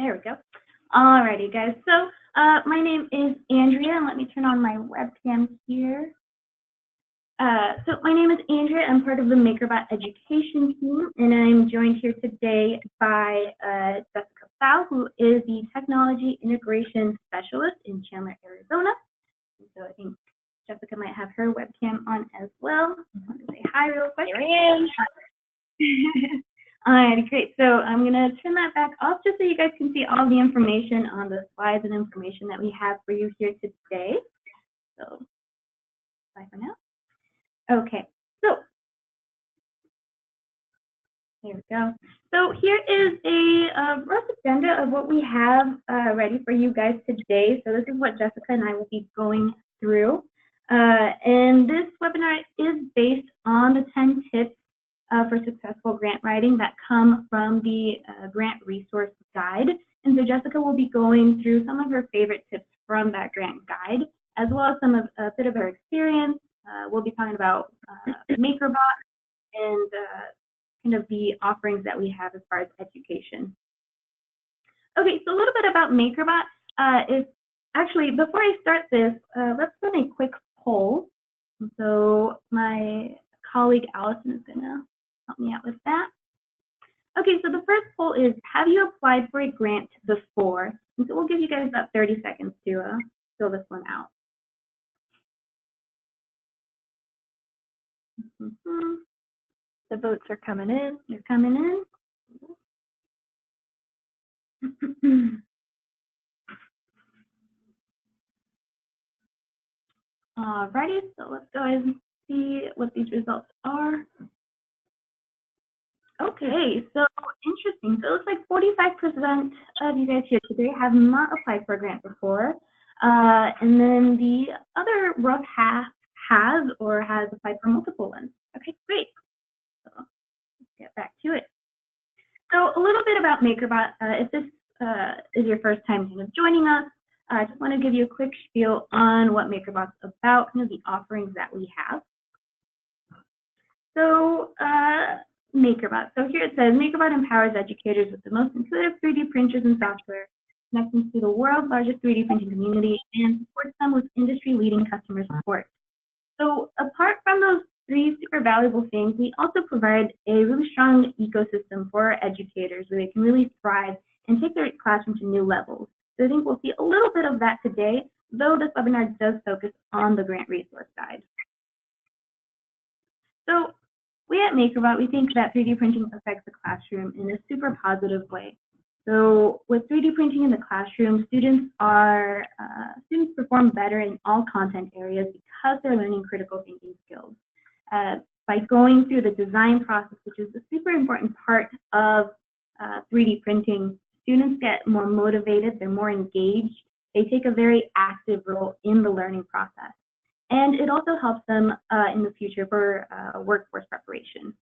There we go. Alrighty, guys. So my name is Andrea, and let me turn on my webcam here. So my name is Andrea. I'm part of the MakerBot education team, and I'm joined here today by Jessica Pfau, who is the Technology Integration Specialist in Chandler, Arizona. And so I think Jessica might have her webcam on as well. I want to say hi real quick. Here I am. All right, great. So I'm going to turn that back off just so you guys can see all the information on the slides and information that we have for you here today. So bye for now. Okay, so there we go. So here is a rough agenda of what we have ready for you guys today. So this is what Jessica and I will be going through. And this webinar is based on the 10 tips for successful grant writing that come from the grant resource guide. And so Jessica will be going through some of her favorite tips from that grant guide, as well as a bit of her experience. We'll be talking about MakerBot and kind of the offerings that we have as far as education. Okay, so a little bit about MakerBot is actually, before I start this, let's run a quick poll. So my colleague Allison is gonna help me out with that. Okay, so the first poll is, have you applied for a grant before? And so we'll give you guys about 30 seconds to fill this one out. The votes are coming in. They're coming in. Alrighty, so let's go ahead and see what these results are. Okay, so interesting. So it looks like 45% of you guys here today have not applied for a grant before. And then the other rough half has or has applied for multiple ones. Okay, great. So let's get back to it. So a little bit about MakerBot. If this is your first time kind of joining us, I just want to give you a quick spiel on what MakerBot's about, kind of the offerings that we have. So MakerBot. So here it says, MakerBot empowers educators with the most intuitive 3D printers and software, connecting to the world's largest 3D printing community, and supports them with industry-leading customer support. So apart from those three super valuable things, we also provide a really strong ecosystem for our educators where they can really thrive and take their classroom to new levels. So I think we'll see a little bit of that today, though this webinar does focus on the grant resource side. So we at MakerBot, we think that 3D printing affects the classroom in a super positive way. So with 3D printing in the classroom, students perform better in all content areas because they're learning critical thinking skills. By going through the design process, which is a super important part of 3D printing, students get more motivated, they're more engaged, they take a very active role in the learning process. And it also helps them in the future for workforce preparation.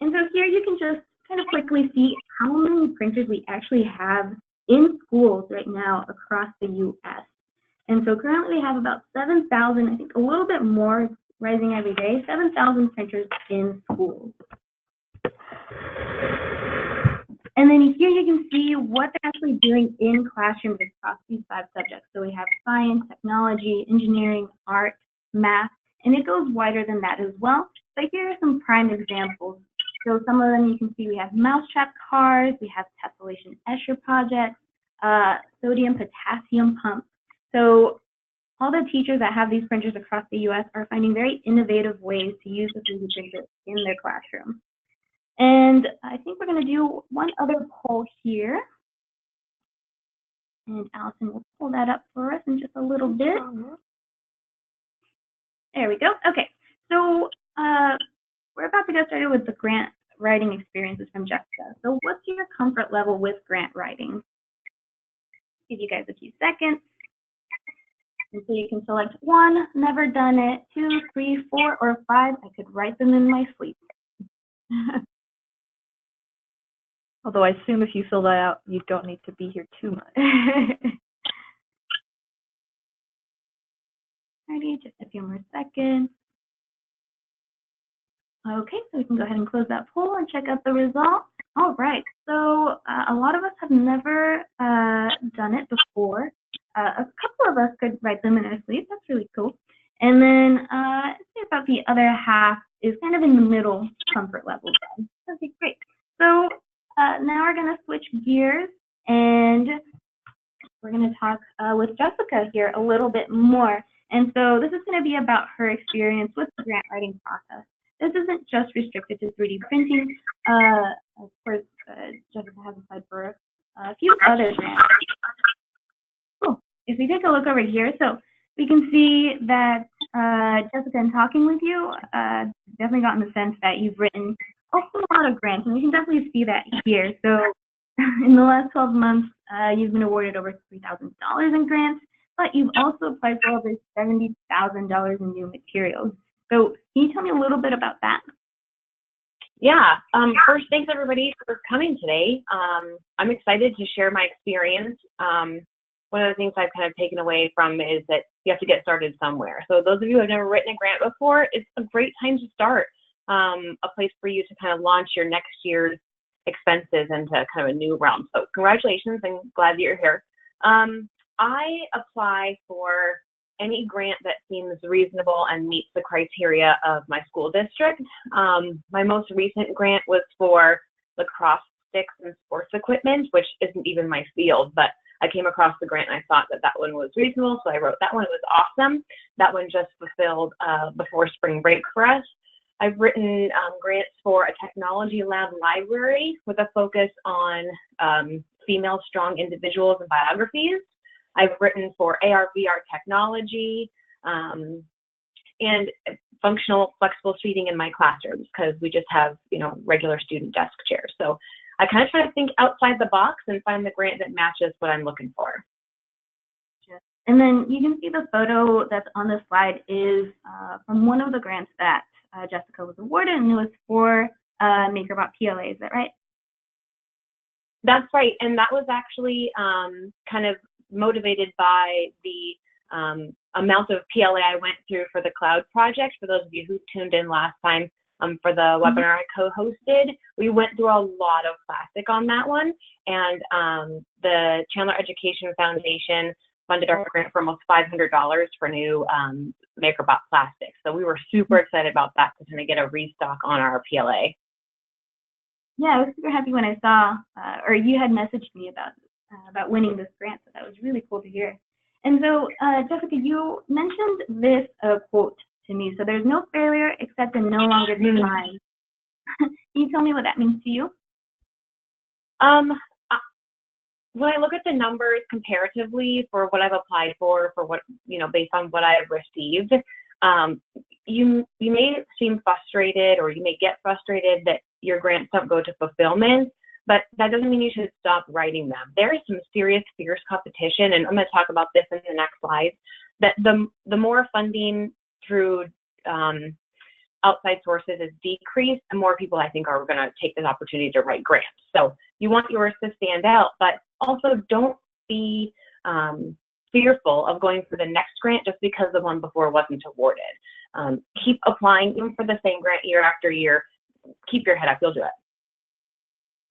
And so here you can just kind of quickly see how many printers we actually have in schools right now across the US. And so currently we have about 7,000, I think a little bit more, rising every day, 7,000 printers in schools. And then here you can see what they're actually doing in classrooms across these 5 subjects. So we have science, technology, engineering, art, math, and it goes wider than that as well. But here are some prime examples. So some of them you can see we have mousetrap cars, we have tessellation Escher projects, sodium potassium pumps. So all the teachers that have these printers across the US are finding very innovative ways to use the 3D printer in their classroom. And I think we're going to do one other poll here. And Allison will pull that up for us in just a little bit. There we go. Okay, so we're about to get started with the grant writing experiences from Jessica. So what's your comfort level with grant writing? Give you guys a few seconds. And so you can select 1, never done it, 2, 3, 4, or 5. I could write them in my sleep. Although I assume if you fill that out, you don't need to be here too much. Alrighty, just a few more seconds. Okay, so we can go ahead and close that poll and check out the results. All right. So a lot of us have never done it before. A couple of us could write them in our sleep. That's really cool. And then I'd say about the other half is kind of in the middle comfort level. Okay, great. So now we're going to switch gears and we're going to talk with Jessica here a little bit more. And so this is going to be about her experience with the grant writing process. This isn't just restricted to 3D printing. Of course, Jessica has applied for a few other grants. Cool. If we take a look over here, so we can see that Jessica, in talking with you, definitely gotten the sense that you've written also a lot of grants, and we can definitely see that here. So in the last 12 months, you've been awarded over $3,000 in grants, but you've also applied for over $70,000 in new materials. So can you tell me a little bit about that? Yeah. First, thanks everybody for coming today. I'm excited to share my experience. One of the things I've kind of taken away from is that you have to get started somewhere. So those of you who have never written a grant before, it's a great time to start. A place for you to kind of launch your next year's expenses into kind of a new realm. So congratulations and glad that you're here. I apply for any grant that seems reasonable and meets the criteria of my school district. My most recent grant was for lacrosse sticks and sports equipment, which isn't even my field, but I came across the grant and I thought that one was reasonable, so I wrote that one. It was awesome. That one just fulfilled before spring break for us. I've written grants for a technology lab library with a focus on female strong individuals and biographies. I've written for AR/VR technology and functional flexible seating in my classrooms because we just have, regular student desk chairs. So I kind of try to think outside the box and find the grant that matches what I'm looking for. And then you can see the photo that's on the slide is from one of the grants that Jessica was awarded, and it was for MakerBot PLA. Is that right? That's right. And that was actually kind of motivated by the amount of PLA I went through for the cloud project. For those of you who tuned in last time for the webinar I co-hosted, we went through a lot of plastic on that one. And the Chandler Education Foundation funded our grant for almost $500 for new MakerBot plastic. So we were super excited about that to kind of get a restock on our PLA. Yeah, I was super happy when I saw, or you had messaged me about winning this grant, so that was really cool to hear. And so, Jessica, you mentioned this quote to me. So there's no failure except in no longer trying. Can you tell me what that means to you? When I look at the numbers comparatively for what I've applied for what, based on what I've received, you may seem frustrated, or you may get frustrated that your grants don't go to fulfillment, but that doesn't mean you should stop writing them. There is some serious, fierce competition, and I'm going to talk about this in the next slide, that the more funding through outside sources is decreased, the more people I think are going to take this opportunity to write grants. So you want yours to stand out, but also don't be fearful of going for the next grant just because the one before wasn't awarded. Keep applying even for the same grant year after year. Keep your head up, you'll do it.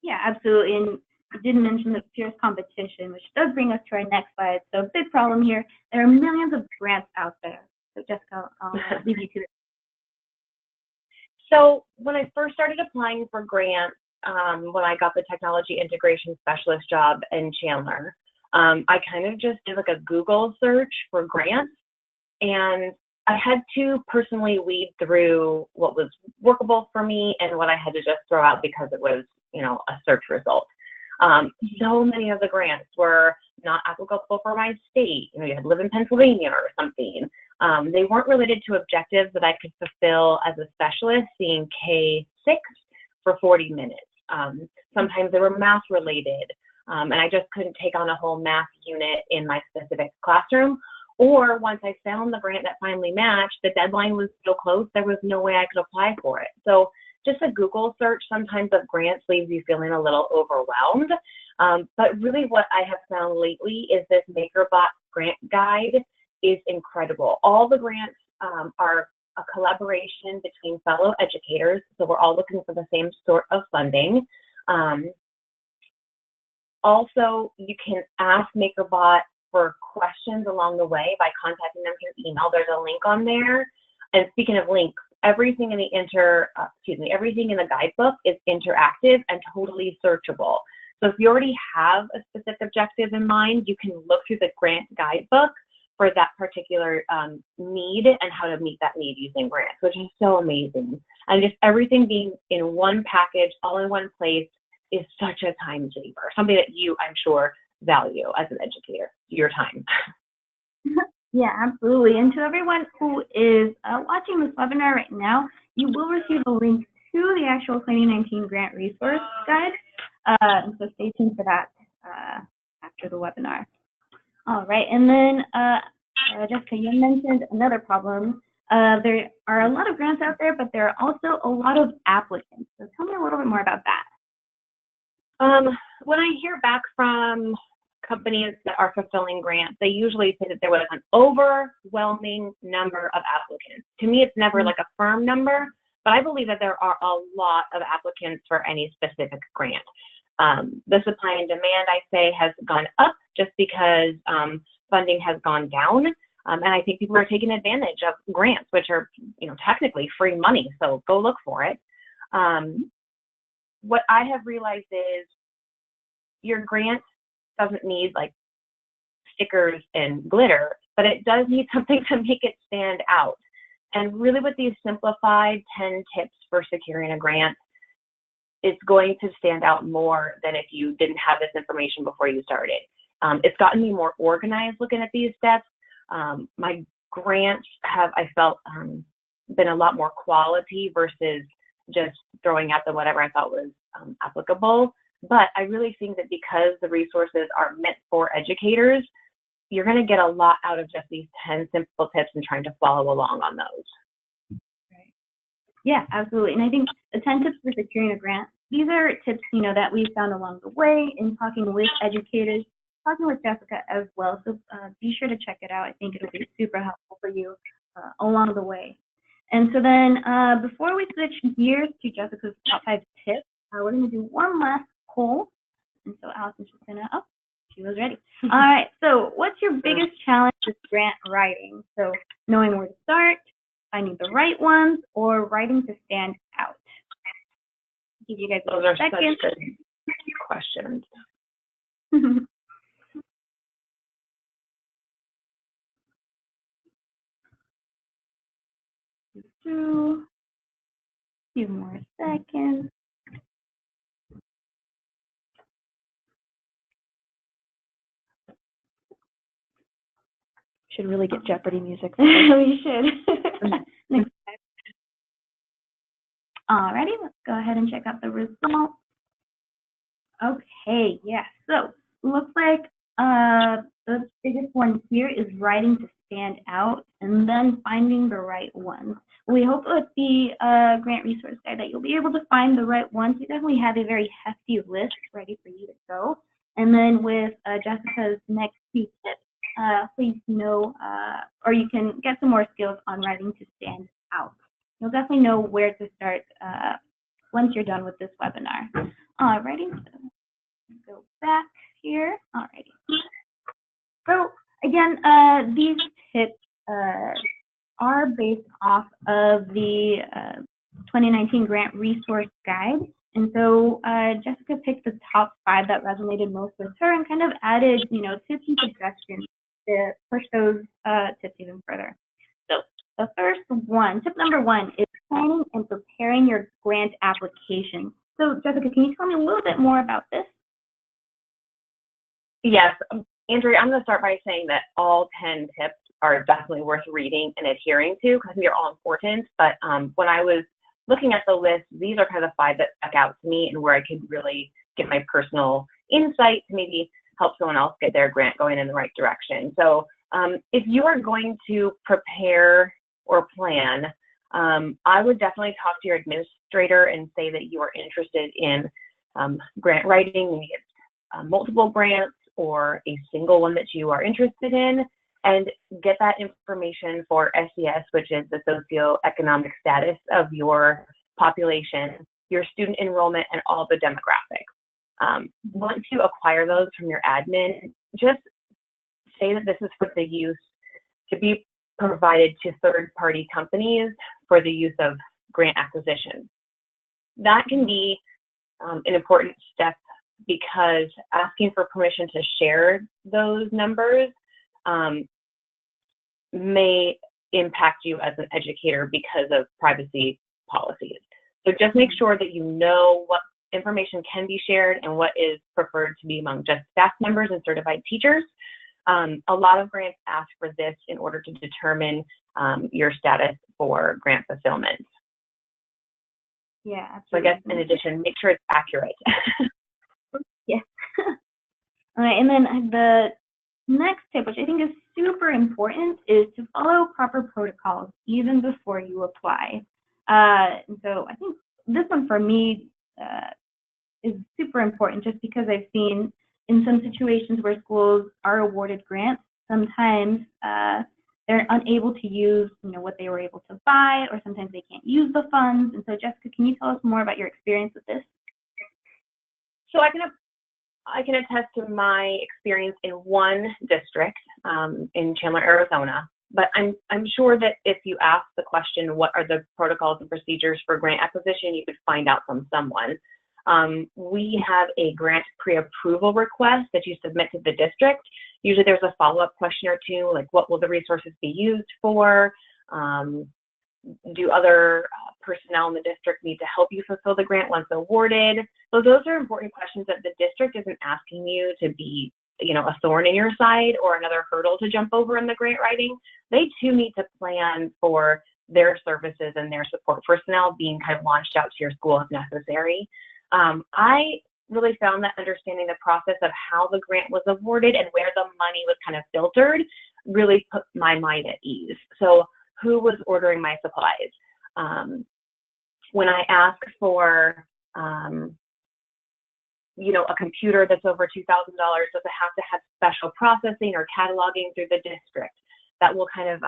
Yeah, absolutely. And you did mention the fierce competition, which does bring us to our next slide. So big problem here, there are millions of grants out there. So Jessica, I'll leave you to it. So when I first started applying for grants, when I got the technology integration specialist job in Chandler, I kind of just did like a Google search for grants, and I had to personally weed through what was workable for me and what I had to just throw out because it was, a search result. So many of the grants were not applicable for my state. You had to live in Pennsylvania or something. They weren't related to objectives that I could fulfill as a specialist, seeing K-6 for 40 minutes. Sometimes they were math related, and I just couldn't take on a whole math unit in my specific classroom. Or once I found the grant that finally matched, the deadline was so close, there was no way I could apply for it. So just a Google search sometimes of grants leaves you feeling a little overwhelmed. But really what I have found lately is this MakerBot grant guide is incredible. All the grants are a collaboration between fellow educators, so we're all looking for the same sort of funding. Also, you can ask MakerBot for questions along the way by contacting them through email. There's a link on there. And speaking of links, everything in the everything in the guidebook is interactive and totally searchable. So if you already have a specific objective in mind, you can look through the grant guidebook for that particular need and how to meet that need using grants, which is so amazing. And just everything being in one package, all in one place, is such a time saver, something that you, I'm sure, value as an educator, your time. Yeah, absolutely. And to everyone who is watching this webinar right now, you will receive a link to the actual 2019 grant resource guide. So stay tuned for that after the webinar. All right, and then Jessica, you mentioned another problem. There are a lot of grants out there, but there are also a lot of applicants. So tell me a little bit more about that. When I hear back from companies that are fulfilling grants, they usually say that there was an overwhelming number of applicants. To me, it's never like a firm number, but I believe that there are a lot of applicants for any specific grant. The supply and demand, I say, has gone up just because funding has gone down. And I think people are taking advantage of grants, which are, technically free money. So go look for it. What I have realized is your grant doesn't need like stickers and glitter, but it does need something to make it stand out. And really with these simplified 10 tips for securing a grant, it's going to stand out more than if you didn't have this information before you started. It's gotten me more organized looking at these steps. My grants have, I felt, been a lot more quality versus just throwing out whatever I thought was applicable. But I really think that because the resources are meant for educators, you're going to get a lot out of just these 10 simple tips and trying to follow along on those. Right. Yeah, absolutely. And I think the 10 tips for securing a grant, these are tips, that we found along the way in talking with educators, talking with Jessica as well. So be sure to check it out. I think it'll be super helpful for you along the way. And so then before we switch gears to Jessica's top 5 tips, we're going to do one last poll. And so Allison's just going to, she was ready. All right, so what's your biggest challenge with grant writing? So knowing where to start, finding the right ones, or writing to stand out? Give you guys those are such good questions. A few more seconds. Should really get Jeopardy music. We should. Next time. Alrighty, let's go ahead and check out the results. Okay, yeah, so looks like the biggest one here is writing to stand out and then finding the right ones. We hope with the grant resource guide that you'll be able to find the right ones. We definitely have a very hefty list ready for you to go. And then with Jessica's next few tips, please know, or you can get some more skills on writing to stand out. You'll definitely know where to start once you're done with this webinar. Alrighty, so go back here. Alrighty. So again, these tips are based off of the 2019 grant resource guide. And so Jessica picked the top 5 that resonated most with her and kind of added, tips and suggestions to push those tips even further. So the first one, tip number 1, is planning and preparing your grant application. So Jessica, can you tell me a little bit more about this? Yes, Andrea, I'm going to start by saying that all 10 tips are definitely worth reading and adhering to because they're all important. But when I was looking at the list, these are kind of the 5 that stuck out to me and where I could really get my personal insight to maybe help someone else get their grant going in the right direction. So if you are going to prepare or plan, I would definitely talk to your administrator and say that you are interested in grant writing, maybe it's multiple grants or a single one that you are interested in, and get that information for SES, which is the socioeconomic status of your population, your student enrollment, and all the demographics. Once you acquire those from your admin, just say that this is for the use to be provided to third-party companies for the use of grant acquisition. That can be an important step because asking for permission to share those numbers may impact you as an educator because of privacy policies. So just make sure that you know what information can be shared and what is preferred to be among just staff members and certified teachers. A lot of grants ask for this in order to determine your status for grant fulfillment. Yeah, absolutely. So I guess in addition, make sure it's accurate. Yeah. All right, and then the next tip, which I think is super important, is to follow proper protocols even before you apply. And so I think this one for me is super important just because I've seen in some situations where schools are awarded grants, sometimes they're unable to use, what they were able to buy, or sometimes they can't use the funds. And so Jessica, can you tell us more about your experience with this? So I can attest to my experience in one district in Chandler, Arizona. But I'm sure that if you ask the question, what are the protocols and procedures for grant acquisition, you could find out from someone. We have a grant pre-approval request that you submit to the district. Usually there's a follow-up question or two, like what will the resources be used for? Do other personnel in the district need to help you fulfill the grant once awarded? So those are important questions that the district isn't asking you to be, a thorn in your side or another hurdle to jump over in the grant writing. They too need to plan for their services and their support personnel being kind of launched out to your school if necessary. I really found that understanding the process of how the grant was awarded and where the money was kind of filtered really put my mind at ease. So who was ordering my supplies? When I ask for, a computer that's over $2,000, does it have to have special processing or cataloging through the district? That will kind of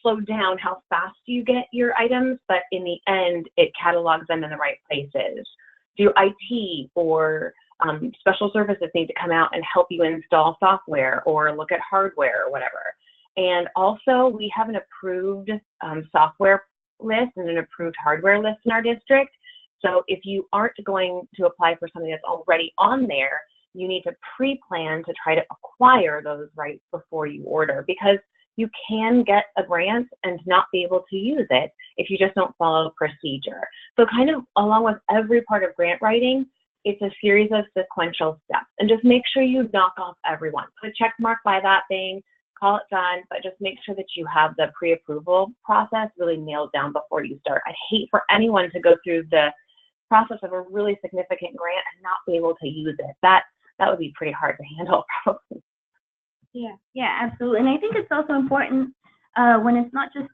slow down how fast you get your items, but in the end, it catalogs them in the right places. Do IT or special services need to come out and help you install software or look at hardware or whatever? And also, we have an approved software list and an approved hardware list in our district. So if you aren't going to apply for something that's already on there, you need to pre-plan to try to acquire those rights before you order, because you can get a grant and not be able to use it if you just don't follow procedure. So kind of along with every part of grant writing, it's a series of sequential steps, and just make sure you knock off everyone. Put a check mark by that thing, call it done, but just make sure that you have the pre-approval process really nailed down before you start. I'd hate for anyone to go through the process of a really significant grant and not be able to use it. That would be pretty hard to handle, probably. Yeah, absolutely. And I think it's also important when it's not just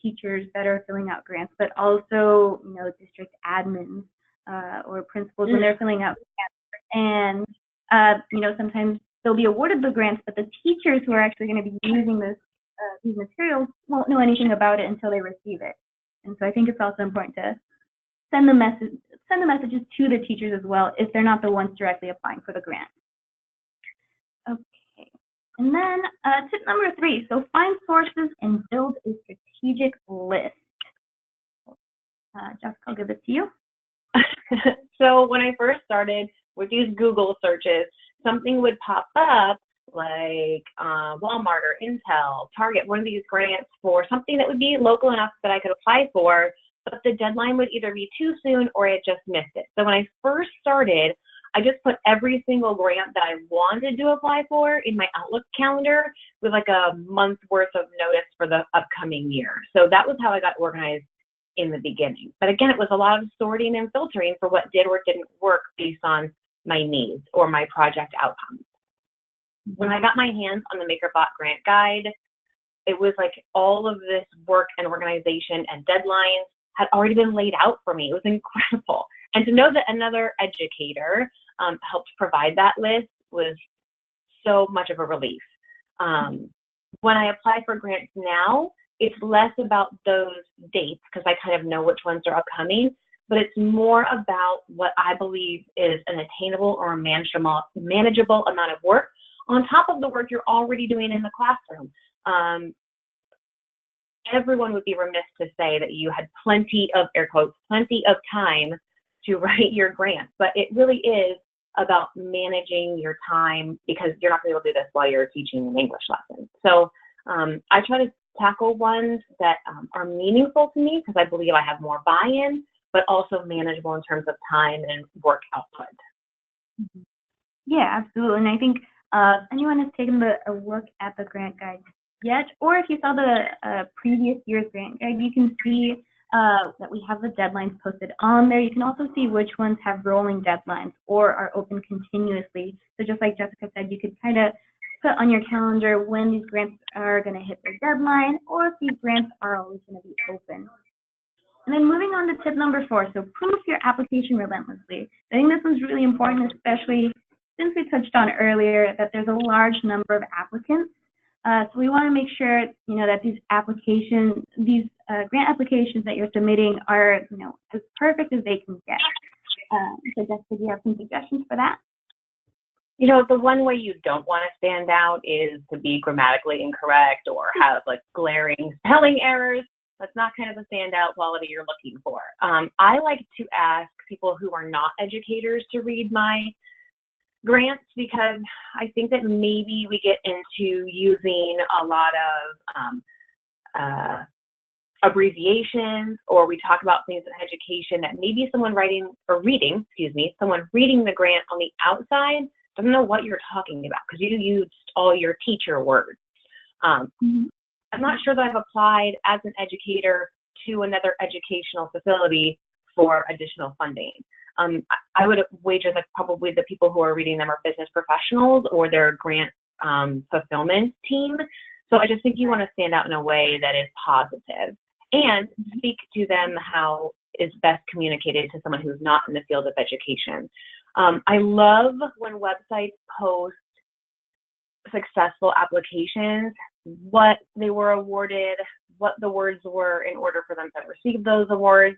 teachers that are filling out grants, but also district admins or principals when they're filling out grants. And sometimes they'll be awarded the grants, but the teachers who are actually going to be using these materials won't know anything about it until they receive it. And so I think it's also important to send the messages to the teachers as well if they're not the ones directly applying for the grant. Okay, and then tip number 3, so find sources and build a strategic list. Jessica, I'll give it to you. So when I first started with these Google searches, something would pop up like Walmart or Intel, Target, one of these grants for something that would be local enough that I could apply for, but the deadline would either be too soon or I just missed it. So when I first started, I just put every single grant that I wanted to apply for in my Outlook calendar with like a month's worth of notice for the upcoming year. So that was how I got organized in the beginning. But again, it was a lot of sorting and filtering for what did or didn't work based on my needs or my project outcomes. When I got my hands on the MakerBot grant guide, it was like all of this work and organization and deadlines had already been laid out for me. It was incredible. And to know that another educator helped provide that list was so much of a relief. When I apply for grants now, it's less about those dates because I kind of know which ones are upcoming, but it's more about what I believe is an attainable or manageable amount of work on top of the work you're already doing in the classroom. Everyone would be remiss to say that you had plenty of, air quotes, plenty of time to write your grant, but it really is about managing your time, because you're not going to be able to do this while you're teaching an English lesson. So I try to tackle ones that are meaningful to me, because I believe I have more buy-in, but also manageable in terms of time and work output. Mm-hmm. Yeah, absolutely. And I think anyone has taken a look at the grant guide yet, or if you saw the previous year's grant guide, you can see that we have the deadlines posted on there. You can also see which ones have rolling deadlines or are open continuously. So just like Jessica said, you could kind of put on your calendar when these grants are going to hit their deadline, or if these grants are always going to be open. And then moving on to tip number 4, so proof your application relentlessly. I think this one's really important, especially since we touched on earlier that there's a large number of applicants. So we want to make sure, that these applications, grant applications that you're submitting are, as perfect as they can get. So Jessica, do you have some suggestions for that? The one way you don't want to stand out is to be grammatically incorrect or have glaring spelling errors. That's not kind of the standout quality you're looking for. I like to ask people who are not educators to read my grants, because I think that maybe we get into using a lot of abbreviations, or we talk about things in education that maybe someone someone reading the grant on the outside doesn't know what you're talking about, because you used all your teacher words. I'm not sure that I've applied as an educator to another educational facility for additional funding. I would wager that probably the people who are reading them are business professionals or their grant fulfillment team. So I just think you want to stand out in a way that is positive and speak to them how is best communicated to someone who's not in the field of education. I love when websites post successful applications, what they were awarded, what the words were in order for them to receive those awards.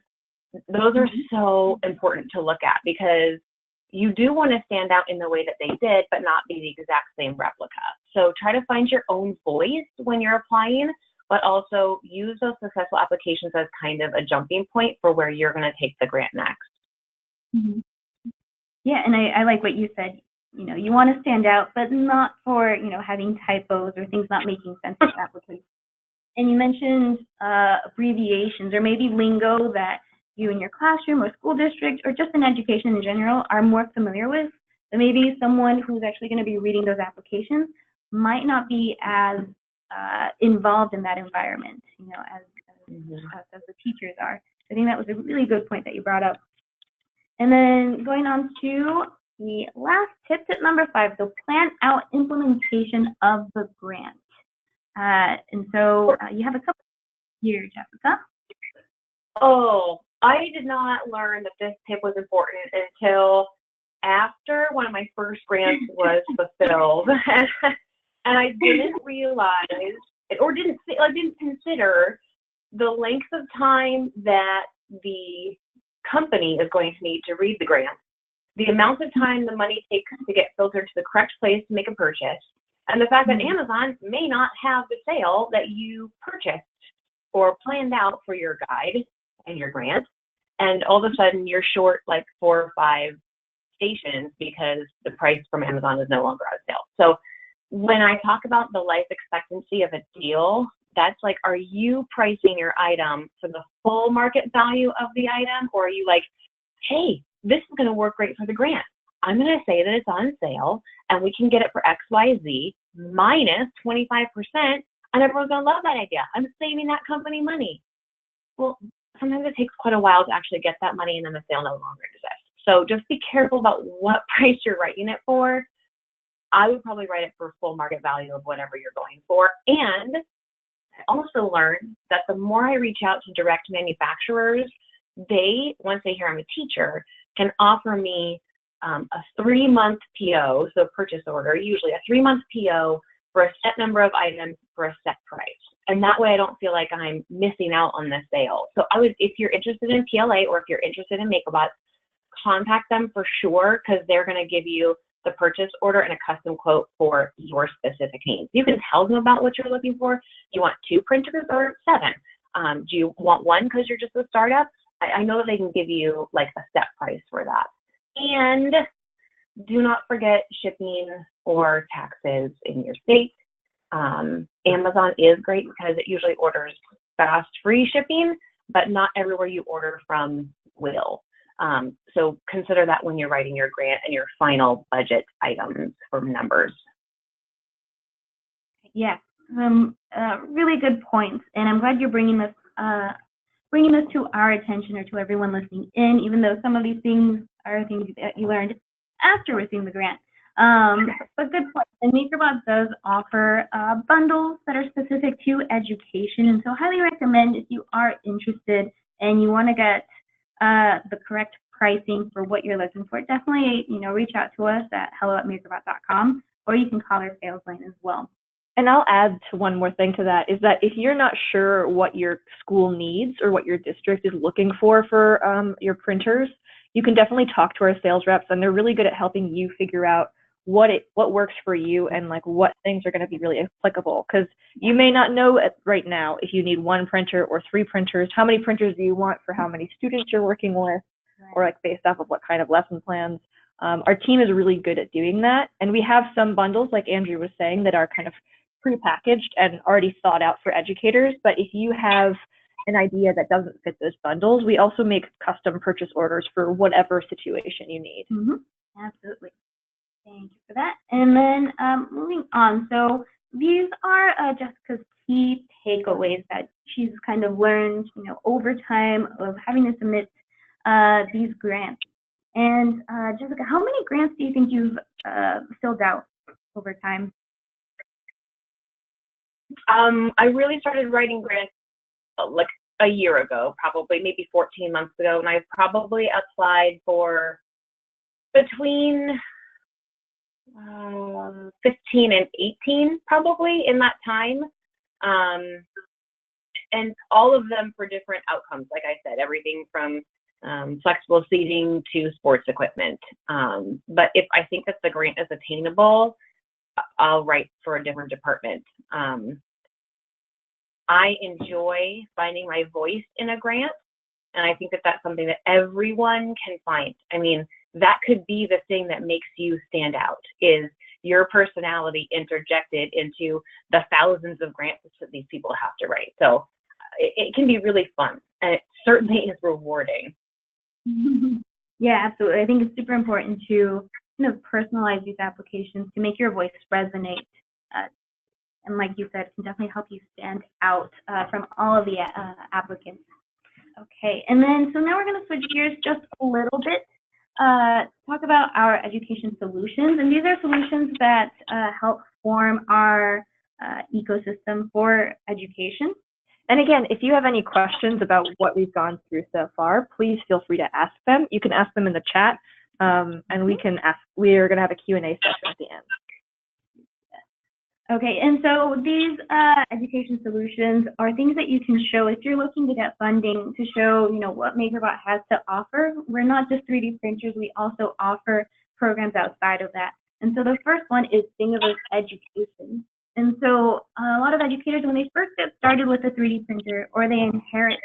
Those are so important to look at, because you do want to stand out in the way that they did, but not be the exact same replica. So try to find your own voice when you're applying, but also use those successful applications as kind of a jumping point for where you're going to take the grant next. Mm-hmm. Yeah, and I like what you said. You want to stand out, but not for, having typos or things not making sense with the application. And you mentioned abbreviations or maybe lingo that you in your classroom or school district or just in education in general are more familiar with. So maybe someone who's actually going to be reading those applications might not be as involved in that environment, as the teachers are. I think that was a really good point that you brought up. And then going on to the last tip number 5, so plan out implementation of the grant. And so you have a couple here, Jessica. Oh, I did not learn that this tip was important until after one of my first grants was fulfilled. And I didn't realize or didn't consider the length of time that the company is going to need to read the grant, the amount of time the money takes to get filtered to the correct place to make a purchase, and the fact that Amazon may not have the sale that you purchased or planned out for your guide and your grant, and all of a sudden you're short 4 or 5 stations because the price from Amazon is no longer on sale. So when I talk about the life expectancy of a deal, that's are you pricing your item for the full market value of the item, or are you hey, this is going to work great for the grant. I'm going to say that it's on sale and we can get it for X, Y, Z minus 25%, and everyone's going to love that idea. I'm saving that company money. Well, sometimes it takes quite a while to actually get that money, and then the sale no longer exists. So just be careful about what price you're writing it for. I would probably write it for full market value of whatever you're going for. And I also learned that the more I reach out to direct manufacturers, they, once they hear I'm a teacher, can offer me a 3-month PO, so purchase order, usually a 3-month PO for a set number of items for a set price. And that way I don't feel like I'm missing out on the sale. So if you're interested in PLA or if you're interested in MakerBot, contact them for sure, because they're going to give you the purchase order and a custom quote for your specific needs. You can tell them about what you're looking for. Do you want 2 printers or 7? Do you want 1 because you're just a startup? I know that they can give you like a set price for that. And do not forget shipping or taxes in your state. Amazon is great because it usually orders fast, free shipping, but not everywhere you order from will. So consider that when you're writing your grant and your final budget items for numbers. Yeah, really good points, and I'm glad you're bringing this to our attention, or to everyone listening in, even though some of these things are things that you learned after receiving the grant. But good point. And MakerBot does offer bundles that are specific to education, and so highly recommend, if you are interested and you want to get the correct pricing for what you're looking for, definitely reach out to us at hello@makerbot.com, or you can call our sales line as well. And I'll add to one more thing to that, is that if you're not sure what your school needs or what your district is looking for your printers, you can definitely talk to our sales reps, and they're really good at helping you figure out what works for you and like what things are going to be really applicable, because you may not know right now if you need 1 printer or 3 printers. How many printers do you want for how many students you're working with, or like based off of what kind of lesson plans. Our team is really good at doing that, and we have some bundles, like Andrew was saying, that are kind of pre-packaged and already thought out for educators. But if you have an idea that doesn't fit those bundles, we also make custom purchase orders for whatever situation you need. Mm-hmm. Absolutely. Thank you for that. And then moving on, so these are Jessica's key takeaways that she's kind of learned, over time of having to submit these grants. And Jessica, how many grants do you think you've filled out over time? I really started writing grants like a year ago, probably maybe 14 months ago, and I've probably applied for between 15 and 18 probably in that time, and all of them for different outcomes. Like I said, everything from flexible seating to sports equipment. But if I think that the grant is attainable, I'll write for a different department. I enjoy finding my voice in a grant, and I think that that's something that everyone can find. I mean, that could be the thing that makes you stand out, is your personality interjected into the thousands of grants that these people have to write. So it can be really fun, and it certainly is rewarding. Yeah, absolutely. I think it's super important to personalize these applications to make your voice resonate. And like you said, it can definitely help you stand out from all of the applicants. Okay, and then so now we're going to switch gears just a little bit, talk about our education solutions. And these are solutions that help form our ecosystem for education. And again, if you have any questions about what we've gone through so far, please feel free to ask them. You can ask them in the chat, and we are going to have a Q&A session at the end. Okay, and so these education solutions are things that you can show if you're looking to get funding, to show what MakerBot has to offer. We're not just 3D printers, we also offer programs outside of that. And so the first one is Thingiverse Education. And so a lot of educators, when they first get started with a 3D printer, or they inherit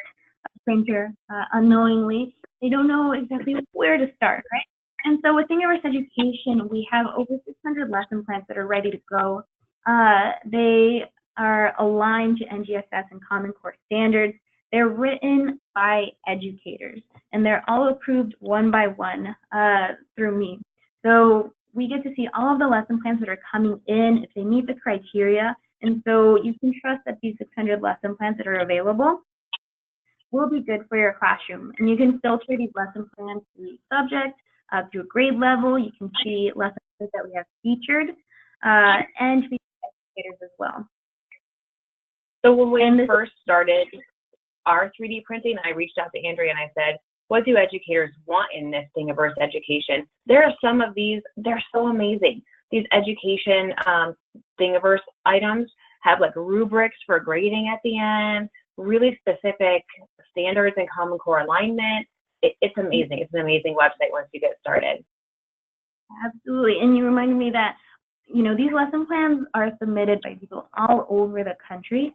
a printer unknowingly, they don't know exactly where to start, right? And so with Thingiverse Education, we have over 600 lesson plans that are ready to go. They are aligned to NGSS and Common Core standards. They're written by educators, and they're all approved one by one through me. So we get to see all of the lesson plans that are coming in, if they meet the criteria. And so you can trust that these 600 lesson plans that are available will be good for your classroom. And you can filter these lesson plans through subject, through grade level. You can see lesson plans that we have featured, and educators as well. So when we first started our 3D printing, I reached out to Andrea and I said, what do educators want in this Thingiverse Education? There are some of these, they're so amazing. These education Thingiverse items have like rubrics for grading at the end, really specific standards and Common Core alignment. It's amazing. It's an amazing website once you get started. Absolutely. And you reminded me that, these lesson plans are submitted by people all over the country.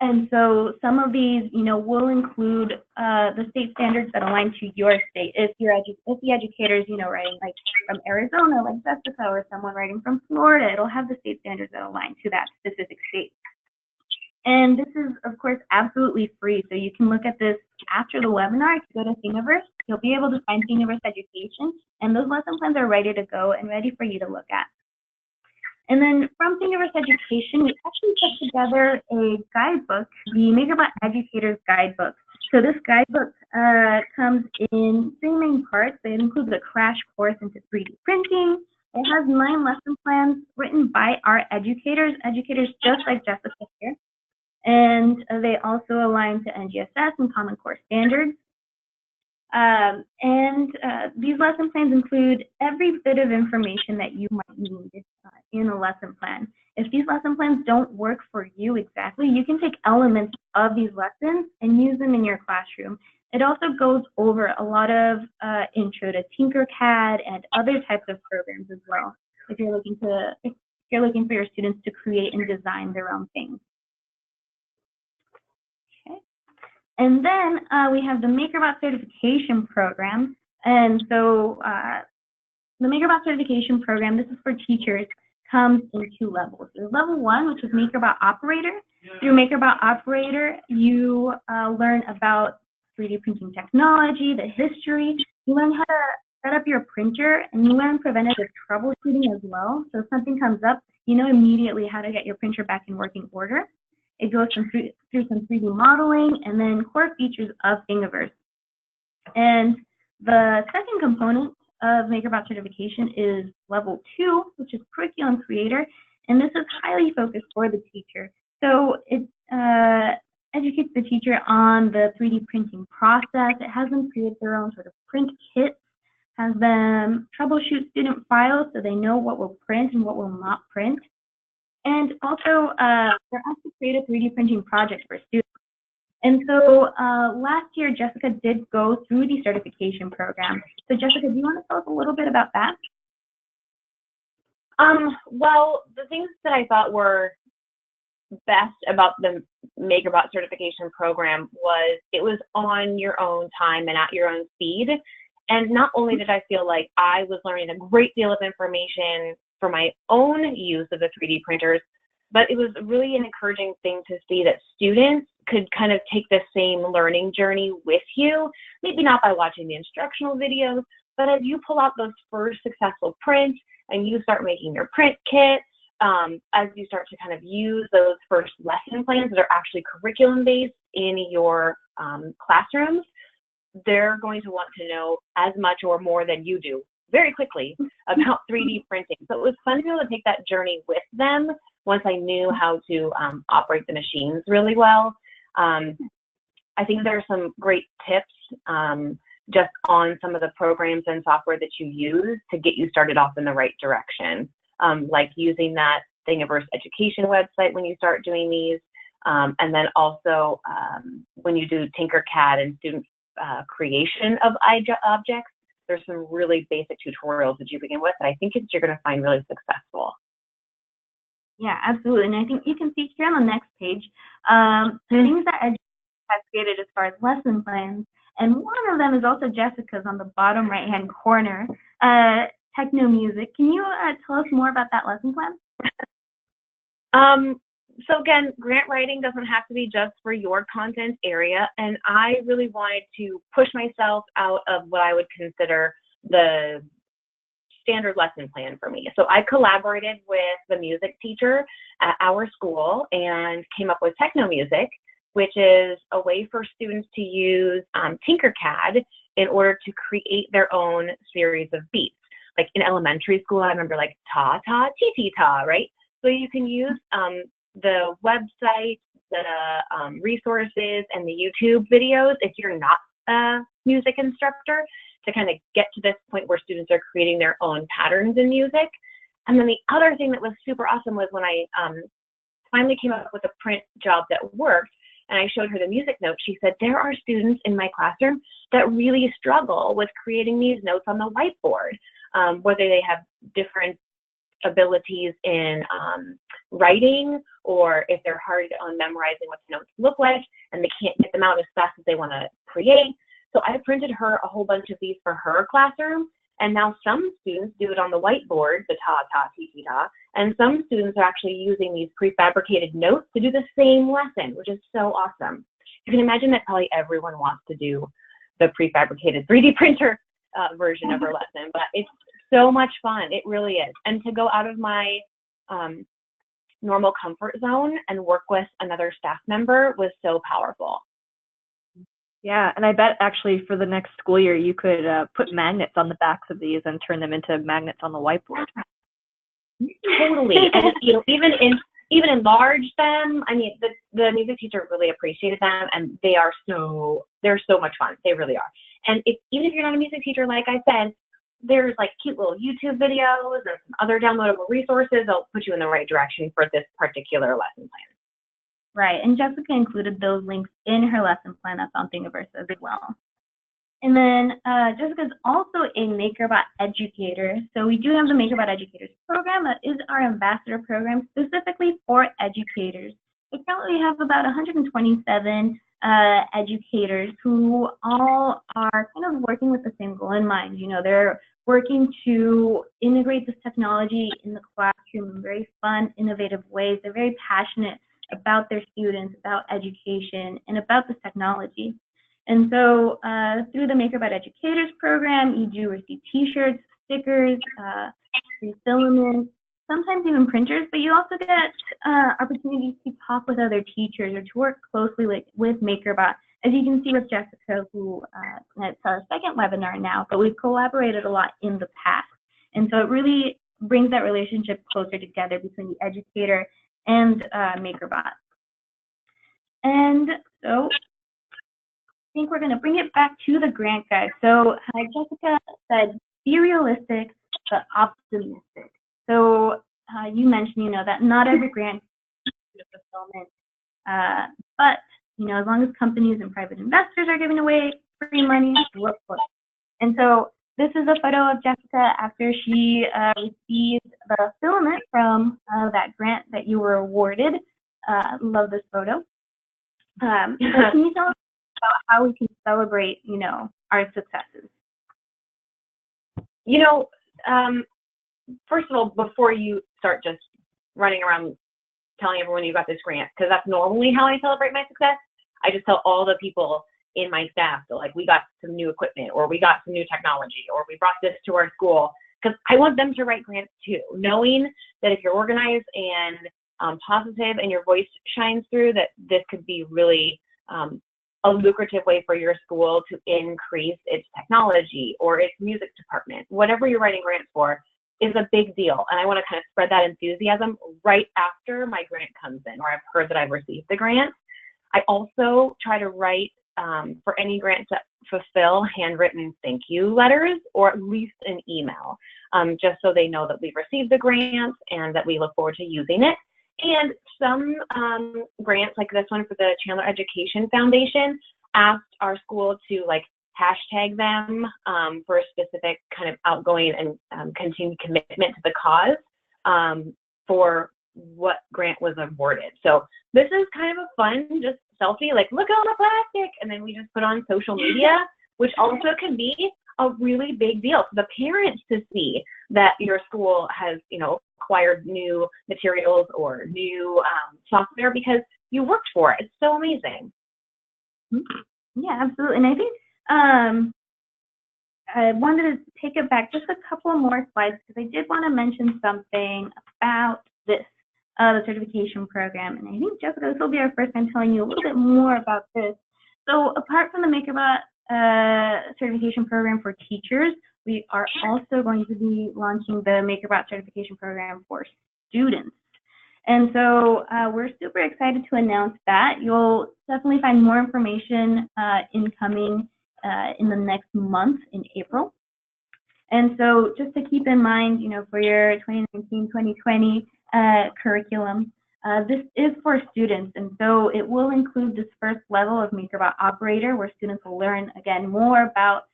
And so some of these, will include the state standards that align to your state. If the educator's, writing like from Arizona, like Jessica, or someone writing from Florida, it'll have the state standards that align to that specific state. And this is, of course, absolutely free. So you can look at this after the webinar. If you go to Thingiverse, you'll be able to find Thingiverse Education, and those lesson plans are ready to go and ready for you to look at. And then from Thingiverse Education, we actually put together a guidebook, the MakerBot Educator's Guidebook. So this guidebook comes in 3 main parts. It includes a crash course into 3D printing. It has 9 lesson plans written by our educators just like Jessica here. And they also align to NGSS and Common Core standards. These lesson plans include every bit of information that you might need in a lesson plan. If these lesson plans don't work for you exactly, you can take elements of these lessons and use them in your classroom. It also goes over a lot of intro to Tinkercad and other types of programs as well, if you're looking for your students to create and design their own things. And then we have the MakerBot Certification Program. And so the MakerBot Certification Program, this is for teachers, comes in 2 levels. There's level 1, which is MakerBot Operator. Through MakerBot Operator, you learn about 3D printing technology, the history. You learn how to set up your printer, and you learn preventative troubleshooting as well. So if something comes up, you know immediately how to get your printer back in working order. It goes through some 3D modeling and then core features of Thingiverse. And the second component of MakerBot certification is level 2, which is Curriculum Creator, and this is highly focused for the teacher. So it educates the teacher on the 3D printing process. It has them create their own sort of print kits, has them troubleshoot student files so they know what will print and what will not print. And also for us to create a 3D printing project for students. And so last year, Jessica did go through the certification program. So Jessica, do you want to tell us a little bit about that? Well, the things that I thought were best about the MakerBot certification program was it was on your own time and at your own speed. And not only did I feel like I was learning a great deal of information for my own use of the 3D printers, but it was really an encouraging thing to see that students could kind of take the same learning journey with you, maybe not by watching the instructional videos, but as you pull out those first successful prints and you start making your print kit, as you start to kind of use those first lesson plans that are actually curriculum-based in your classrooms, they're going to want to know as much or more than you do very quickly about 3D printing. So it was fun to be able to take that journey with them once I knew how to operate the machines really well. I think there are some great tips just on some of the programs and software that you use to get you started off in the right direction, like using that Thingiverse education website when you start doing these, and then also when you do Tinkercad and student creation of objects, there's some really basic tutorials that you begin with that I think you're going to find really successful. Yeah, absolutely. And I think you can see here on the next page, things that Education has created as far as lesson plans. And one of them is also Jessica's on the bottom right-hand corner, Techno Music. Can you tell us more about that lesson plan? So again, grant writing doesn't have to be just for your content area. And I really wanted to push myself out of what I would consider the standard lesson plan for me. So I collaborated with the music teacher at our school and came up with Techno Music, which is a way for students to use Tinkercad in order to create their own series of beats. Like in elementary school, I remember like ta ta ti ti ta, right? So you can use the website, the resources, and the YouTube videos if you're not a music instructor to kind of get to this point where students are creating their own patterns in music. And then the other thing that was super awesome was when I finally came up with a print job that worked, and I showed her the music notes. She said, there are students in my classroom that really struggle with creating these notes on the whiteboard, whether they have different abilities in writing, or if they're hard on memorizing what the notes look like and they can't get them out as fast as they want to create. So I printed her a whole bunch of these for her classroom, and now some students do it on the whiteboard, the ta, ti, ti, ta, and some students are actually using these prefabricated notes to do the same lesson, which is so awesome. You can imagine that probably everyone wants to do the prefabricated 3D printer version of her lesson, but it's so much fun. It really is. And to go out of my normal comfort zone and work with another staff member was so powerful. Yeah, and I bet actually for the next school year, you could put magnets on the backs of these and turn them into magnets on the whiteboard. Totally. And even enlarge them. I mean, the music teacher really appreciated them, and they're so much fun. They really are. And even if you're not a music teacher, like I said, there's like cute little YouTube videos and some other downloadable resources that'll put you in the right direction for this particular lesson plan. Right, and Jessica included those links in her lesson plan that's on Thingiverse as well. And then Jessica's also a MakerBot educator. So we do have the MakerBot Educators program. That is our ambassador program specifically for educators. We currently have about 127 educators who all are kind of working with the same goal in mind. You know, they're working to integrate this technology in the classroom in very fun, innovative ways. They're very passionate about their students, about education, and about this technology. And so through the MakerBot Educators program, you do receive t-shirts, stickers, free filaments, sometimes even printers, but you also get opportunities to talk with other teachers or to work closely with MakerBot. As you can see with Jessica, who it's our second webinar now, but we've collaborated a lot in the past. And so it really brings that relationship closer together between the educator and MakerBot. And so I think we're going to bring it back to the grant guide. So Jessica said, be realistic, but optimistic. So you mentioned, you know, that not every grant is fulfillment, but, you know, as long as companies and private investors are giving away free money, look for it. And so this is a photo of Jessica after she received the filament from that grant that you were awarded. Love this photo. So can you tell us about how we can celebrate, you know, our successes? You know, first of all, before you start just running around telling everyone you got this grant, because that's normally how I celebrate my success, I just tell all the people in my staff, so like, we got some new equipment, or we got some new technology, or we brought this to our school, because I want them to write grants too, knowing that if you're organized and positive and your voice shines through, that this could be really a lucrative way for your school to increase its technology or its music department. Whatever you're writing grants for is a big deal, and I want to kind of spread that enthusiasm right after my grant comes in, or I've heard that I've received the grant. I also try to write for any grants that fulfill handwritten thank you letters, or at least an email, just so they know that we've received the grant and that we look forward to using it. And some grants, like this one for the Chandler Education Foundation, asked our school to like hashtag them for a specific kind of outgoing and continued commitment to the cause for what grant was awarded. So this is kind of a fun just selfie, like, look at all the plastic, and then we just put on social media, which also can be a really big deal for the parents to see that your school has, you know, acquired new materials or new software because you worked for it. It's so amazing. Yeah, absolutely. And I think I wanted to take it back just a couple more slides, because I did want to mention something about this, the certification program. And I think, Jessica, this will be our first time telling you a little bit more about this. So apart from the MakerBot certification program for teachers, we are also going to be launching the MakerBot certification program for students. And so we're super excited to announce that. You'll definitely find more information incoming in the next month in April. And so just to keep in mind, you know, for your 2019-2020 curriculum, This is for students, and so it will include this first level of MakerBot Operator, where students will learn, again, more about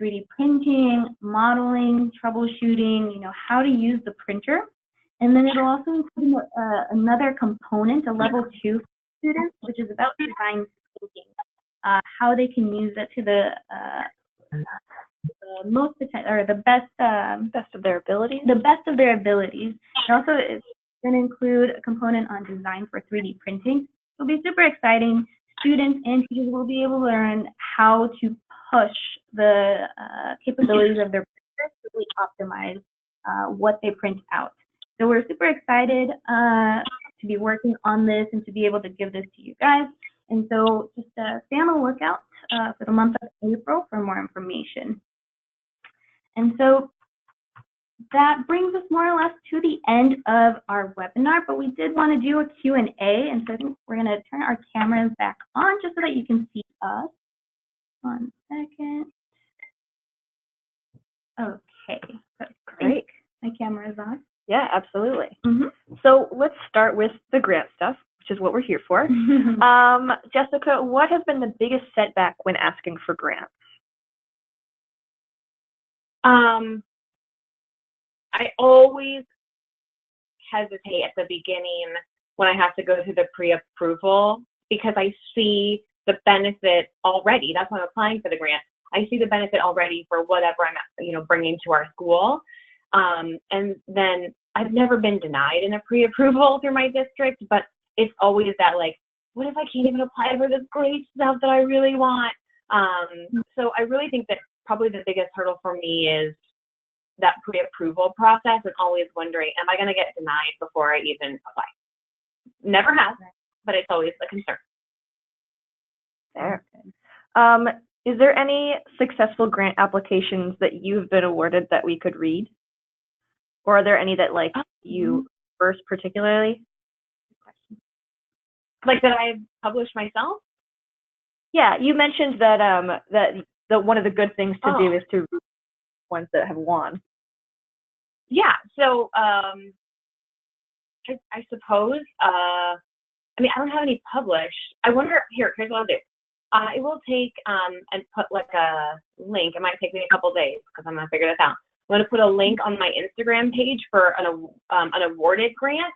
3D printing, modeling, troubleshooting, how to use the printer. And then it'll also include another component, a level 2 for students, which is about design thinking, how they can use it to the most potential, or the best Best of their abilities. The best of their abilities. It also is going to include a component on design for 3D printing. It'll be super exciting. Students and teachers will be able to learn how to push the capabilities of their printers to really optimize what they print out. So we're super excited to be working on this and to be able to give this to you guys. And so just stay on the lookout for the month of April for more information. And so that brings us more or less to the end of our webinar, but we did want to do a Q&A, and so I think we're going to turn our cameras back on just so that you can see us. 1 second. Okay, so Great. My camera is on. Yeah, absolutely. Mm-hmm. So let's start with the grant stuff, which is what we're here for. Jessica, what has been the biggest setback when asking for grants? I always hesitate at the beginning when I have to go through the pre-approval because I see the benefit already. That's why I'm applying for the grant. I see the benefit already for whatever I'm, bringing to our school. And then I've never been denied in a pre-approval through my district, but it's always that like, what if I can't even apply for this great stuff that I really want? So I really think that probably the biggest hurdle for me is that pre-approval process and always wondering, am I going to get denied before I even apply? Never have, but it's always a concern. There. Is there any successful grant applications that you've been awarded that we could read? Or are there any that you first particularly? Like that I've published myself? Yeah, you mentioned that that one of the good things to do is to read ones that have won. Yeah, so I suppose, I don't have any published. I wonder, here's what I'll do. I will take and put like a link. It might take me a couple days because I'm going to figure this out. I'm going to put a link on my Instagram page for an awarded grant,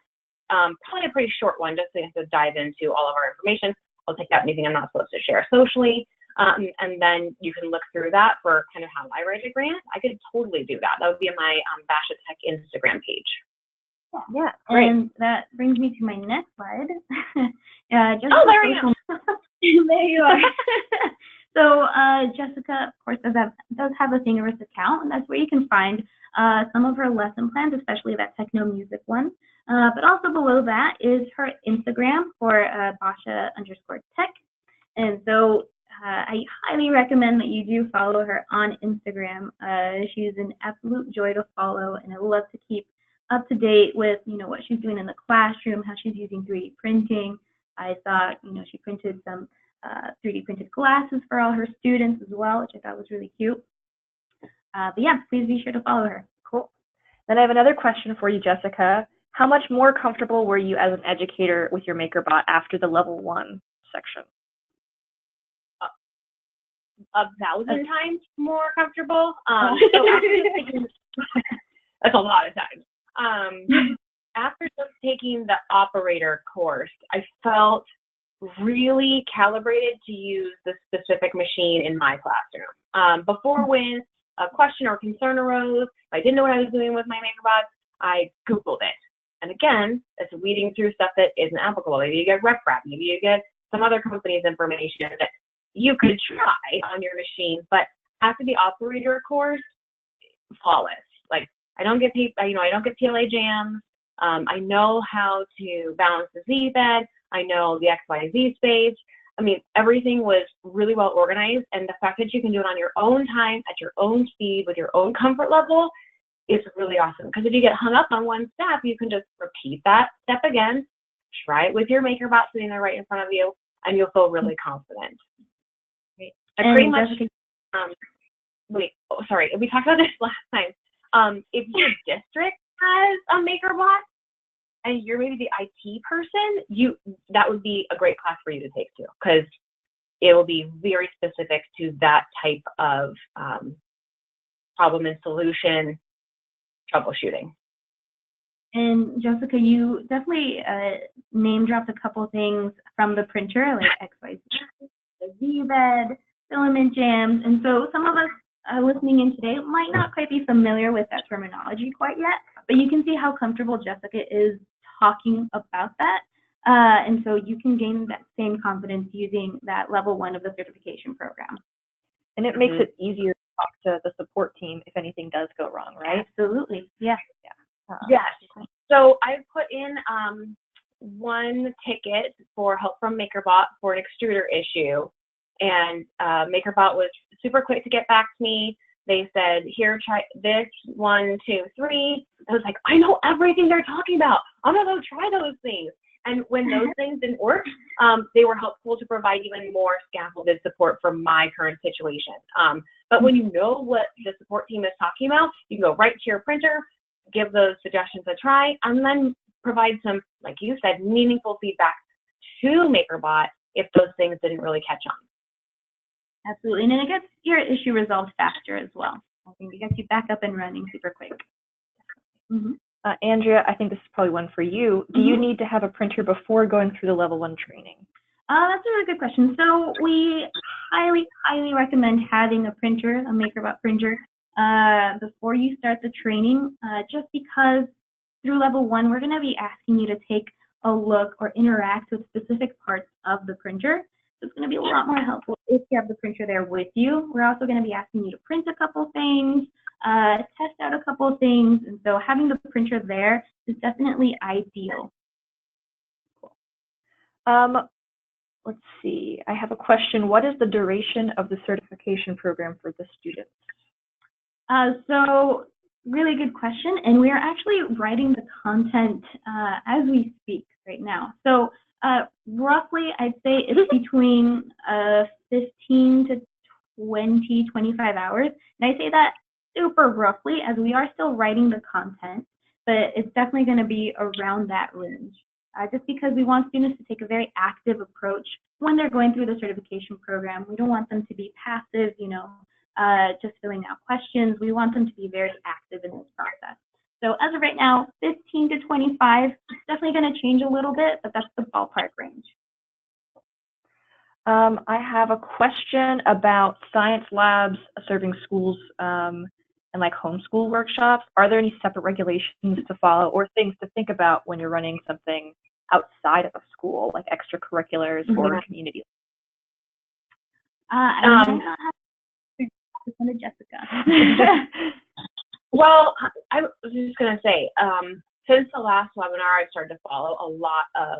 probably a pretty short one, just so you have to dive into all of our information. I'll take out anything I'm not supposed to share socially. And then you can look through that for kind of how I write a grant. I could totally do that. That would be my Basha Tech Instagram page. Yeah, great. And that brings me to my next slide. There I am. There you are. So Jessica, of course, does have a Thingiverse account, and that's where you can find some of her lesson plans, especially that techno music one. But also below that is her Instagram for Basha_Tech. And so I highly recommend that you do follow her on Instagram. She's an absolute joy to follow, and I love to keep up to date with what she's doing in the classroom, how she's using 3D printing. I saw she printed some 3D printed glasses for all her students as well, which I thought was really cute. But yeah, please be sure to follow her. Cool. Then I have another question for you, Jessica. How much more comfortable were you as an educator with your MakerBot after the level 1 section? 1,000 times more comfortable. That's a lot of times. After just taking the operator course, I felt really calibrated to use the specific machine in my classroom. Before, when a question or concern arose, if I didn't know what I was doing with my MakerBot, I Googled it. And again, it's weeding through stuff that isn't applicable. Maybe you get RepRap, maybe you get some other company's information that you could try on your machine. But after the operator course, flawless. Like I don't get PLA jams. I know how to balance the Z-bed. I know the XYZ space. Everything was really well organized, and the fact that you can do it on your own time, at your own speed, with your own comfort level is really awesome. Because if you get hung up on one step, you can just repeat that step again, try it with your MakerBot sitting there right in front of you, and you'll feel really confident. Right. Pretty much, we talked about this last time. If your district has a MakerBot, and you're maybe the IT person, that would be a great class for you to take too, because it will be very specific to that type of problem and solution troubleshooting. And Jessica, you definitely name dropped a couple things from the printer, like XYZ, the Z-bed, filament jams, and so some of us listening in today might not quite be familiar with that terminology quite yet, but you can see how comfortable Jessica is talking about that. And so you can gain that same confidence using that level 1 of the certification program. And it makes it easier to talk to the support team if anything does go wrong, right? Absolutely, yeah. Yes. So I put in one ticket for help from MakerBot for an extruder issue, and MakerBot was super quick to get back to me. They said, here, try this, 1, 2, 3. I was like, I know everything they're talking about. I'm gonna go try those things. And when those things didn't work, they were helpful to provide even more scaffolded support for my current situation. But when you know what the support team is talking about, you can go right to your printer, give those suggestions a try, and then provide some, like you said, meaningful feedback to MakerBot if those things didn't really catch on. Absolutely, and it gets your issue resolved faster as well. I think it gets you back up and running super quick. Andrea, I think this is probably one for you. Do you need to have a printer before going through the level 1 training? That's a really good question. So we highly, highly recommend having a printer, a MakerBot printer, before you start the training, just because through level 1, we're going to be asking you to take a look or interact with specific parts of the printer. So it's going to be a lot more helpful if you have the printer there with you. We're also going to be asking you to print a couple things, test out a couple things, and so having the printer there is definitely ideal. Let's see. I have a question. What is the duration of the certification program for the students? So really good question, and we are actually writing the content as we speak right now. So roughly, I'd say it's between 15 to 20, 25 hours. And I say that super roughly as we are still writing the content, but it's definitely going to be around that range. Just because we want students to take a very active approach when they're going through the certification program. We don't want them to be passive, just filling out questions. We want them to be very active in this process. So as of right now, 15 to 25, it's definitely going to change a little bit, but that's the ballpark range. I have a question about science labs serving schools and like homeschool workshops. Are there any separate regulations to follow or things to think about when you're running something outside of a school, like extracurriculars or community? I might not have to send to Jessica. Well, I was just going to say, since the last webinar, I've started to follow a lot of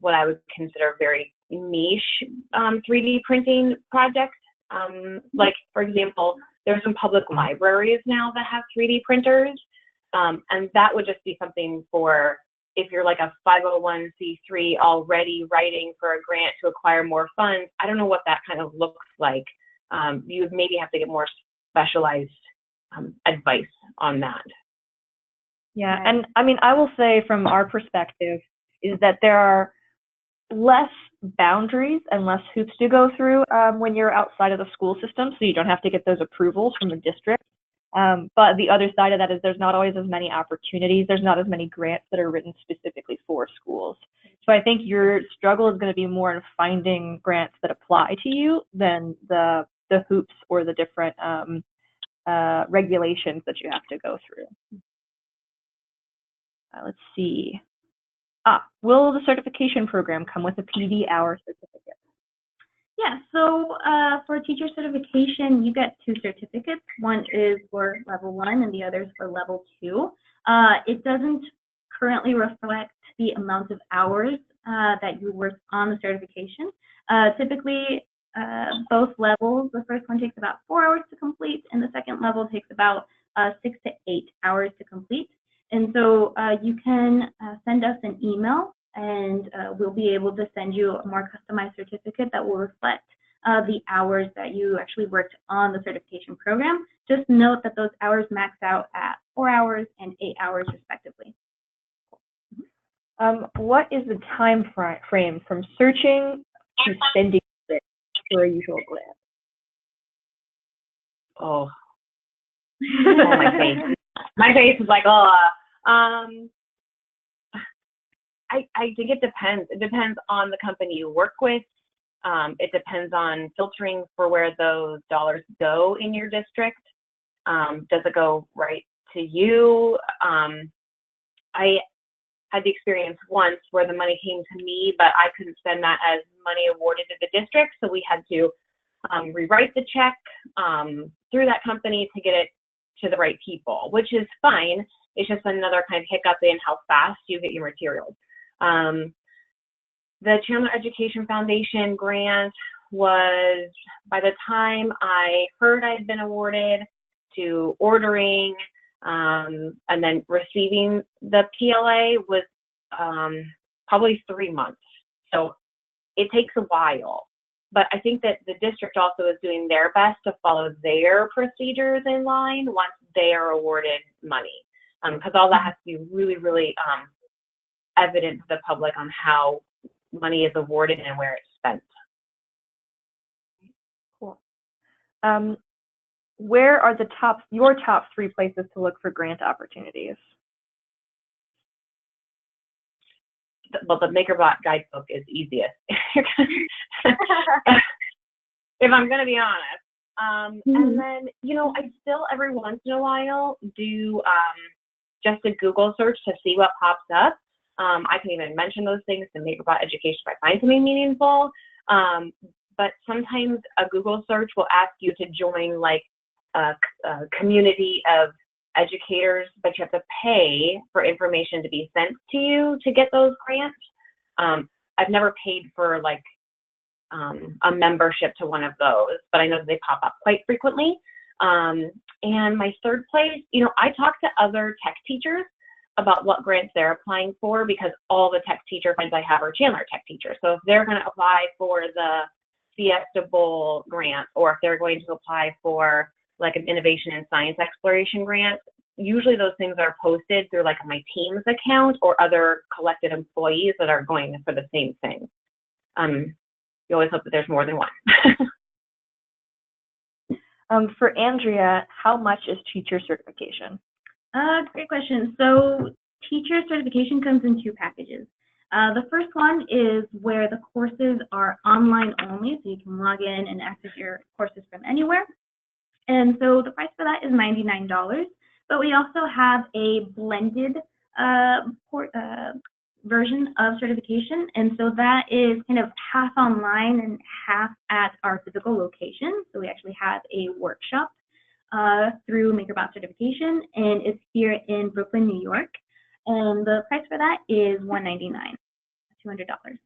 what I would consider very niche 3D printing projects. Like, for example, there's some public libraries now that have 3D printers, and that would just be something for if you're like a 501c3 already writing for a grant to acquire more funds. I don't know what that kind of looks like. You would maybe have to get more specialized advice on that. Yeah, and I mean, I will say from our perspective is that there are less boundaries and less hoops to go through when you're outside of the school system, so you don't have to get those approvals from the district. But the other side of that is there's not always as many opportunities. There's not as many grants that are written specifically for schools. So I think your struggle is going to be more in finding grants that apply to you than the hoops or the different regulations that you have to go through. Let's see. Will the certification program come with a PD hour certificate? Yeah, so for teacher certification, you get 2 certificates. One is for level 1 and the other is for level 2. It doesn't currently reflect the amount of hours that you work on the certification. Typically, both levels, the first one takes about 4 hours to complete, and the second level takes about 6 to 8 hours to complete. And so you can send us an email, and we'll be able to send you a more customized certificate that will reflect the hours that you actually worked on the certification program. Just note that those hours max out at 4 hours and 8 hours respectively. What is the time frame from searching to sending it for a usual grant? Oh, my face. My face is like, oh. I think it depends. It depends on the company you work with. It depends on filtering for where those dollars go in your district. Does it go right to you? I had the experience once where the money came to me, but I couldn't send that as money awarded to the district. So we had to rewrite the check through that company to get it to the right people, which is fine. It's just another kind of hiccup in how fast you get your materials. The Chandler Education Foundation grant was, by the time I heard I'd been awarded, to ordering and then receiving the PLA was probably 3 months. So it takes a while. But I think that the district also is doing their best to follow their procedures in line once they are awarded money. Because all that has to be really, really evident to the public on how money is awarded and where it's spent. Cool. Where are your top 3 places to look for grant opportunities? Well, the MakerBot guidebook is easiest. If I'm going to be honest. And then, I still every once in a while do just a Google search to see what pops up. I can even mention those things to MakerBot Education if I find something meaningful. But sometimes a Google search will ask you to join like a community of educators, but you have to pay for information to be sent to you to get those grants. I've never paid for like a membership to one of those, but I know that they pop up quite frequently. And my third place, I talk to other tech teachers about what grants they're applying for, because all the tech teacher friends I have are Chandler tech teachers. So if they're going to apply for the Fiesta Bowl grant, or if they're going to apply for like an innovation and science exploration grant, usually those things are posted through like my team's account or other collected employees that are going for the same thing. You always hope that there's more than one. For Andrea, how much is teacher certification? Great question. So teacher certification comes in 2 packages. The first one is where the courses are online only, so you can log in and access your courses from anywhere. And so the price for that is $99. But we also have a blended version of certification, and so that is kind of half online and half at our physical location. So we actually have a workshop through MakerBot certification, and it's here in Brooklyn, New York. And the price for that is $199, $200.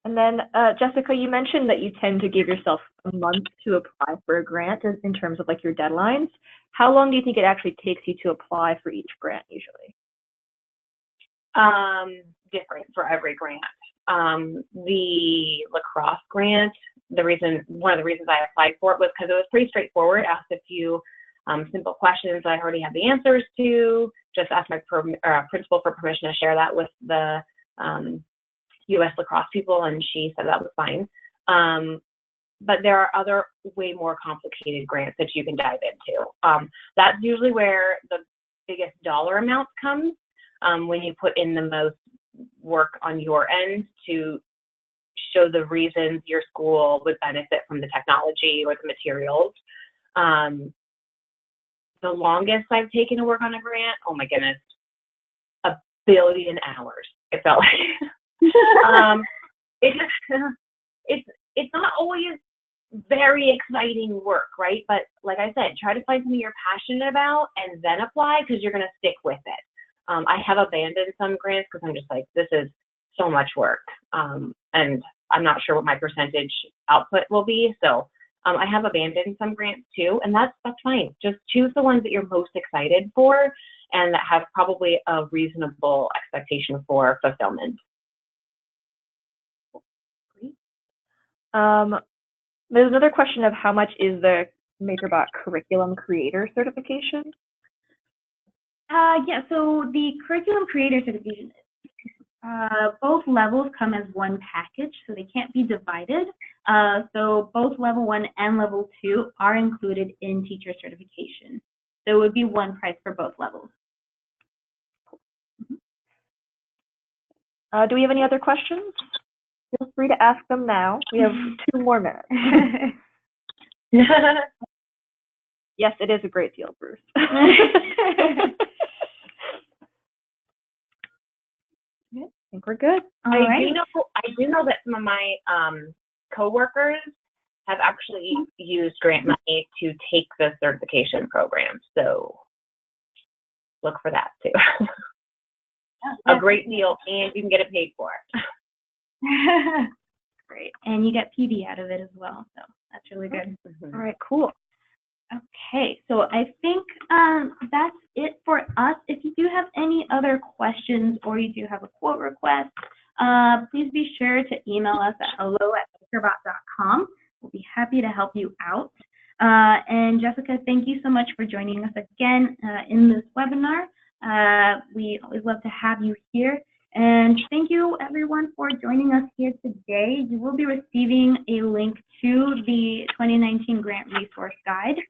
And then, Jessica, you mentioned that you tend to give yourself a month to apply for a grant in terms of like your deadlines. How long do you think it actually takes you to apply for each grant usually? Different for every grant. The lacrosse grant, one of the reasons I applied for it was because it was pretty straightforward. Asked a few simple questions I already have the answers to. Just asked my principal for permission to share that with the U.S. lacrosse people, and she said that was fine. But there are other way more complicated grants that you can dive into. That's usually where the biggest dollar amount comes, when you put in the most work on your end to show the reasons your school would benefit from the technology or the materials. The longest I've taken to work on a grant, oh my goodness, 1 billion hours, it felt like. It's not always very exciting work, right? But like I said, try to find something you're passionate about and then apply, because you're going to stick with it. I have abandoned some grants because I'm just like, this is so much work. And I'm not sure what my percentage output will be. So I have abandoned some grants too, and that's fine. Just choose the ones that you're most excited for and that have probably a reasonable expectation for fulfillment. There's another question of how much is the MakerBot curriculum creator certification? Yeah, so the curriculum creator certification, both levels come as one package, so they can't be divided. So both level 1 and level 2 are included in teacher certification. So it would be one price for both levels. Do we have any other questions? Feel free to ask them now. We have 2 more minutes. Yes, it is a great deal, Bruce. I think we're good. I do know that some of my coworkers have actually used grant money to take the certification program. So look for that too. A great deal, and you can get it paid for. Great, and you get PV out of it as well, so that's really good. All right, cool. Okay, so I think that's it for us. If you do have any other questions or you do have a quote request, please be sure to email us at hello@makerbot.com. We'll be happy to help you out. And Jessica, thank you so much for joining us again in this webinar. We always love to have you here. And thank you everyone for joining us here today. You will be receiving a link to the 2019 Grant Resource Guide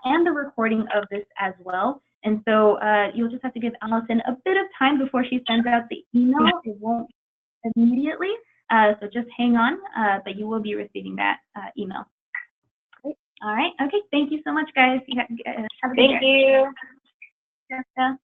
and the recording of this as well. And so you'll just have to give Allison a bit of time before she sends out the email. It won't immediately, so just hang on, but you will be receiving that email. Great. All right. Okay. Thank you so much, guys. Have a good day. Thank you. Jessica.